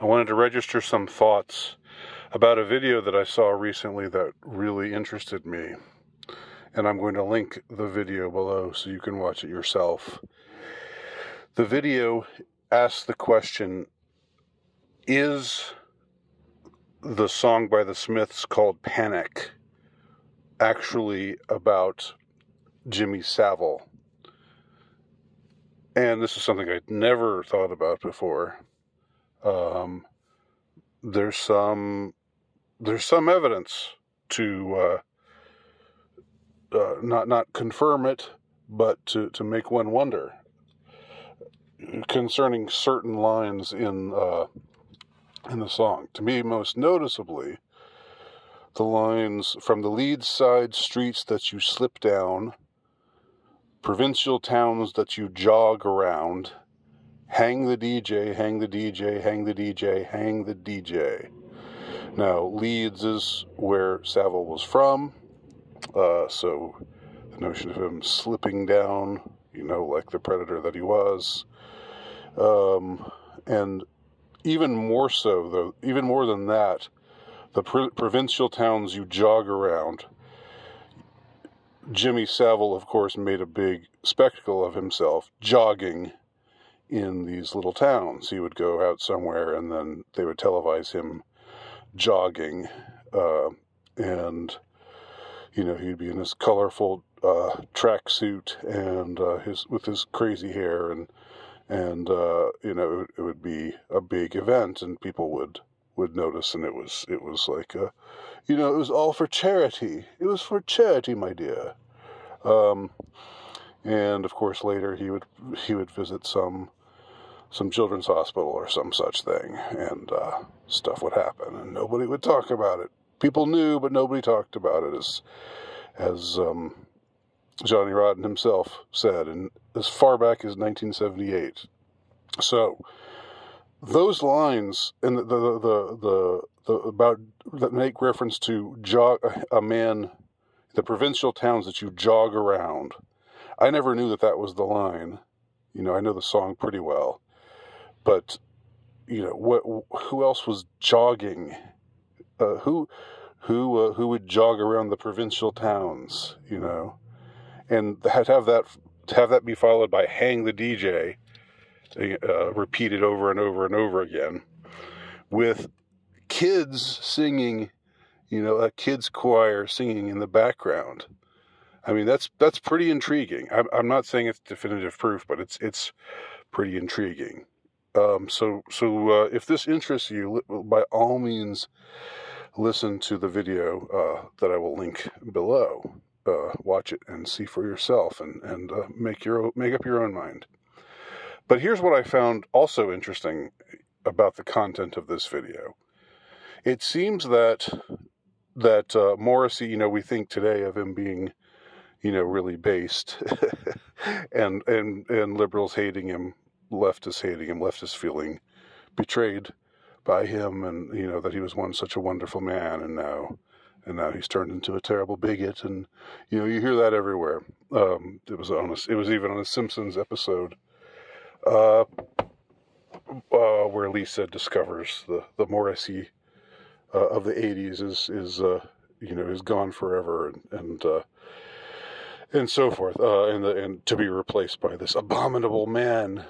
I wanted to register some thoughts about a video that I saw recently that really interested me. And I'm going to link the video below so you can watch it yourself. The video asks the question, is the song by the Smiths called Panic actually about Jimmy Savile? And this is something I'd never thought about before. There's some evidence to not confirm it, but to make one wonder concerning certain lines in the song. To me, most noticeably, the lines from the lead side streets that you slip down, provincial towns that you jog around, hang the DJ, hang the DJ, hang the DJ, hang the DJ. Now, Leeds is where Savile was from, so the notion of him slipping down, like the predator that he was, and even more so, though, even more than that, the provincial towns you jog around. Jimmy Savile, of course, made a big spectacle of himself jogging in these little towns. He would go out somewhere, and then they would televise him jogging, and he'd be in his colorful tracksuit and with his crazy hair, and it would be a big event, and people would notice, and it was like it was all for charity. It was for charity, my dear. And of course later he would visit some children's hospital or some such thing, and stuff would happen, and nobody would talk about it. People knew, but nobody talked about it, as Johnny Rotten himself said, and as far back as 1978. So those lines and the about that make reference to a man, the provincial towns that you jog around. I never knew that was the line. I know the song pretty well, but who else was jogging? Who would jog around the provincial towns? And to have that be followed by "Hang the DJ," repeated over and over and over again, with kids singing, a kids choir singing in the background. I mean, that's pretty intriguing. I'm not saying it's definitive proof, but it's pretty intriguing. So if this interests you, by all means, listen to the video that I will link below. Watch it and see for yourself, and make up your own mind. But here's what I found also interesting about the content of this video. It seems that Morrissey, we think today of him being, really based, and liberals hating him, leftists hating him, leftists feeling betrayed by him, and that he was once such a wonderful man, and now he's turned into a terrible bigot, and you hear that everywhere. It was even on a Simpsons episode, where Lisa discovers the Morrissey of the 80s is gone forever, and so forth, and to be replaced by this abominable man.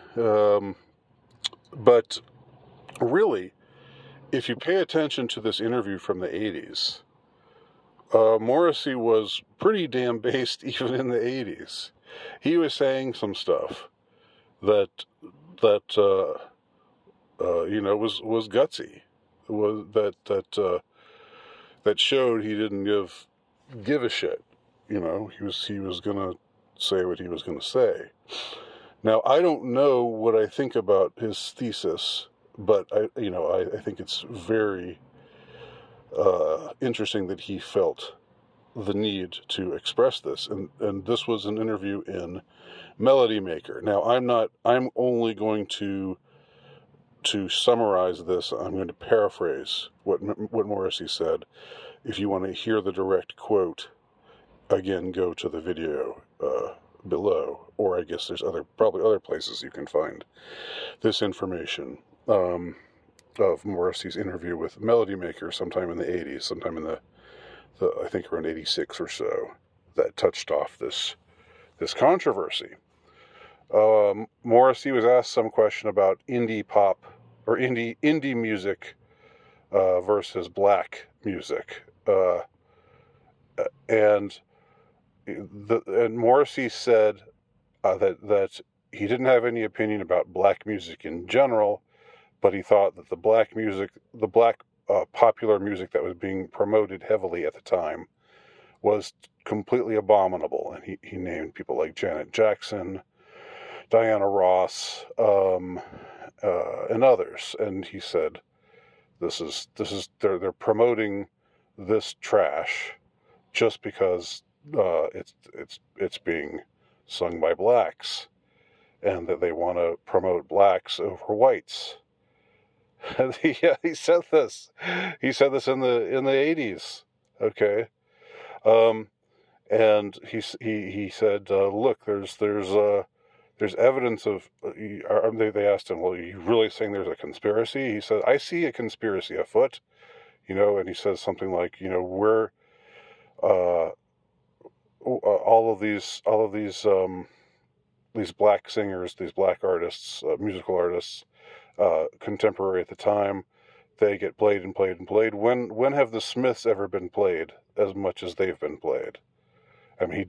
But really, if you pay attention to this interview from the 80s, Morrissey was pretty damn based even in the 80s. He was saying some stuff that was gutsy, that showed he didn't give a shit. He was gonna say what he was gonna say. Now, I don't know what I think about his thesis, but I think it's very interesting that he felt the need to express this, and this was an interview in Melody Maker. Now, I'm only going to summarize this. I'm going to paraphrase what Morrissey said. If you want to hear the direct quote, again, go to the video below, or I guess there's probably other places you can find this information. of Morrissey's interview with Melody Maker sometime in the 80s, sometime in the I think around 86 or so, that touched off this controversy. Morrissey was asked some question about indie pop or indie music versus black music, and Morrissey said that he didn't have any opinion about black music in general, but he thought that the black popular music that was being promoted heavily at the time was completely abominable, and he named people like Janet Jackson, Diana Ross, and others, and he said, they're promoting this trash just because it's being sung by blacks, and that they want to promote blacks over whites. Yeah, he said this. He said this in the 80s. Okay, and he said, look, there's evidence of. They asked him, well, are you really saying there's a conspiracy? He said, I see a conspiracy afoot, and he says something like, we're all of these black singers, these black artists, musical artists, contemporary at the time, they get played and played and played. When have the Smiths ever been played as much as they've been played? I mean, he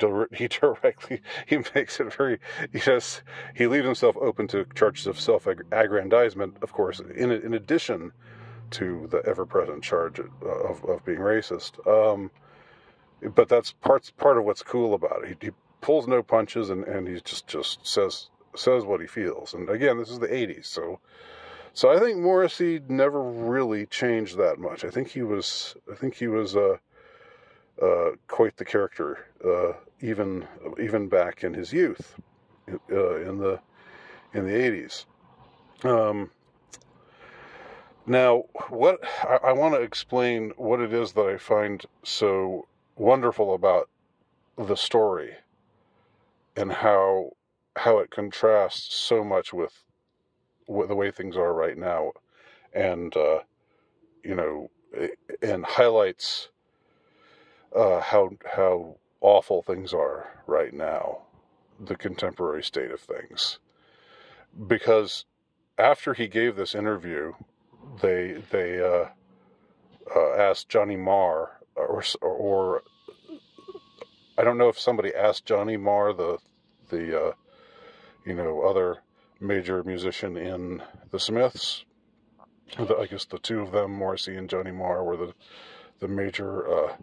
directly, he makes it very, he leaves himself open to charges of self-aggrandizement, of course, in addition to the ever-present charge of being racist. But that's part of what's cool about it. He pulls no punches, and he just says what he feels. And again, this is the 80s, so I think Morrissey never really changed that much. I think he was quite the character, even back in his youth, in the 80s. Now, what I want to explain what it is that I find so wonderful about the story, and how it contrasts so much with the way things are right now, and and highlights how awful things are right now, the contemporary state of things. Because after he gave this interview, they asked Johnny Marr, or I don't know if somebody asked Johnny Marr, the other major musician in the Smiths. I guess the two of them, Morrissey and Johnny Marr, were the major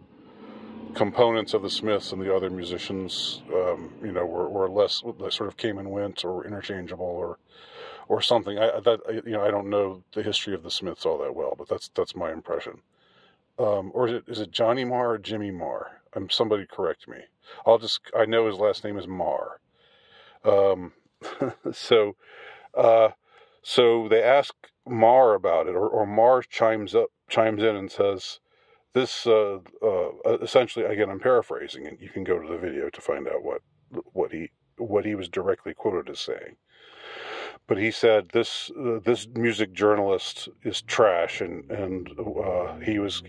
components of the Smiths, and the other musicians, were less, sort of came and went, or interchangeable, or something. I don't know the history of the Smiths all that well, but that's my impression. Or is it Johnny Marr or Jimmy Marr? Somebody correct me. I know his last name is Marr. So they ask Marr about it, or Marr chimes in and says this, essentially, again, I'm paraphrasing, and you can go to the video to find out what he was directly quoted as saying. But he said this music journalist is trash, and he was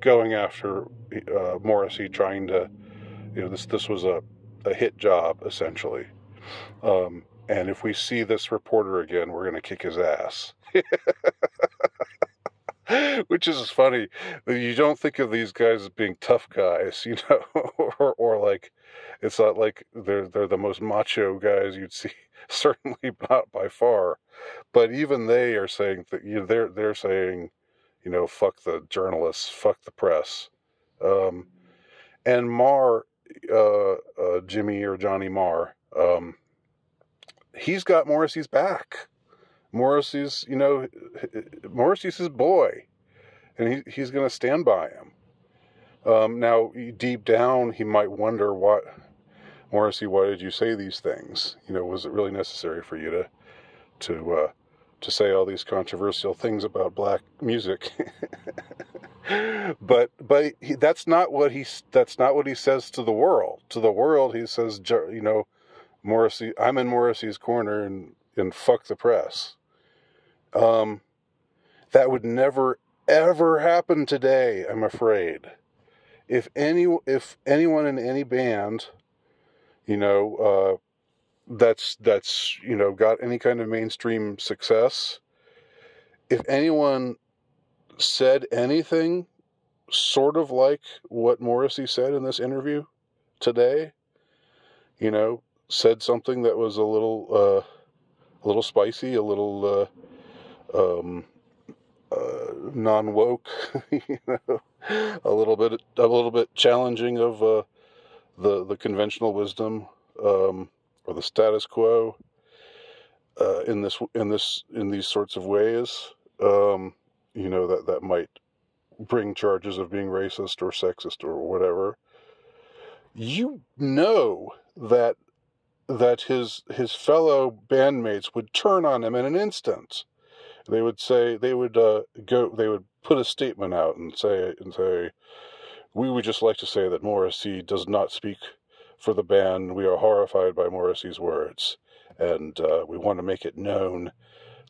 going after Morrissey, trying to, this was a hit job, essentially. And if we see this reporter again, we're going to kick his ass. Which is funny. You don't think of these guys as being tough guys, or like, it's not like they're the most macho guys you'd see. Certainly not by far. But even they are saying that, they're saying, fuck the journalists, fuck the press. And Marr, Jimmy or Johnny Marr, he's got Morrissey's back. Morrissey's his boy, and he's going to stand by him. Now, deep down, he might wonder, Morrissey, why did you say these things? Was it really necessary for you to say all these controversial things about black music? but that's not what he says to the world. To the world, he says, Morrissey, I'm in Morrissey's corner, and fuck the press. That would never, ever happen today, I'm afraid. If anyone in any band, that's got any kind of mainstream success, if anyone said anything sort of like what Morrissey said in this interview today, said something that was a little spicy, a little non-woke, a little bit challenging of the conventional wisdom, or the status quo, in these sorts of ways, that might bring charges of being racist or sexist or whatever. That his fellow bandmates would turn on him in an instant. They would put a statement out and say, we would just like to say that Morrissey does not speak for the band. We are horrified by Morrissey's words, and we want to make it known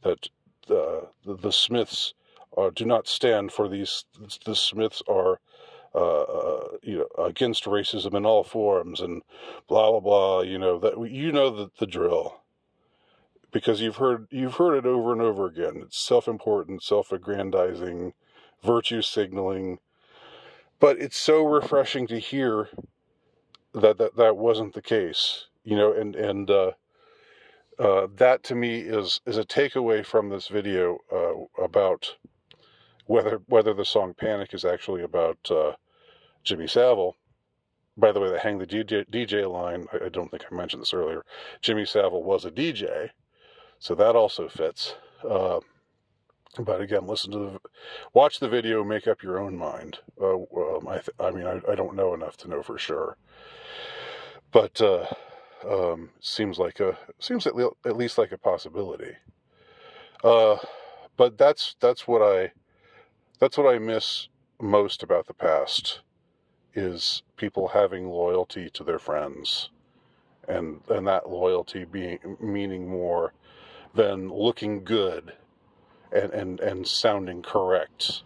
that the Smiths do not stand for these. The Smiths are against racism in all forms, and blah blah blah. The drill, because you've heard it over and over again. It's self-important, self-aggrandizing, virtue signaling. But it's so refreshing to hear that wasn't the case, and that to me is a takeaway from this video about whether the song "Panic" is actually about Jimmy Savile. By the way, the Hang the DJ line, I don't think I mentioned this earlier. Jimmy Savile was a DJ, so that also fits. But again, watch the video, make up your own mind. I don't know enough to know for sure, but seems at least like a possibility. But that's what I miss most about the past, is people having loyalty to their friends, and that loyalty meaning more than looking good and sounding correct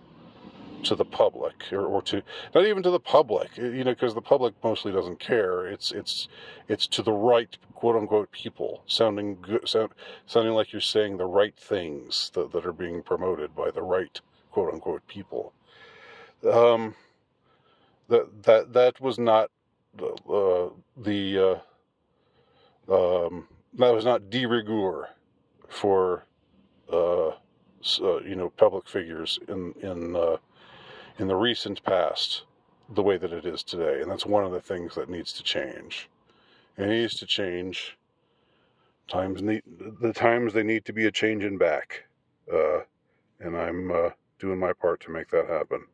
to the public, or to not even to the public, because the public mostly doesn't care. It's to the right, quote unquote, people, sounding good, sounding like you're saying the right things that are being promoted by the right, quote unquote, people. That was not that was not de rigueur for public figures in the recent past the way that it is today, and that's one of the things that needs to change. It needs to change. The times they need to be a changing back, and I'm doing my part to make that happen.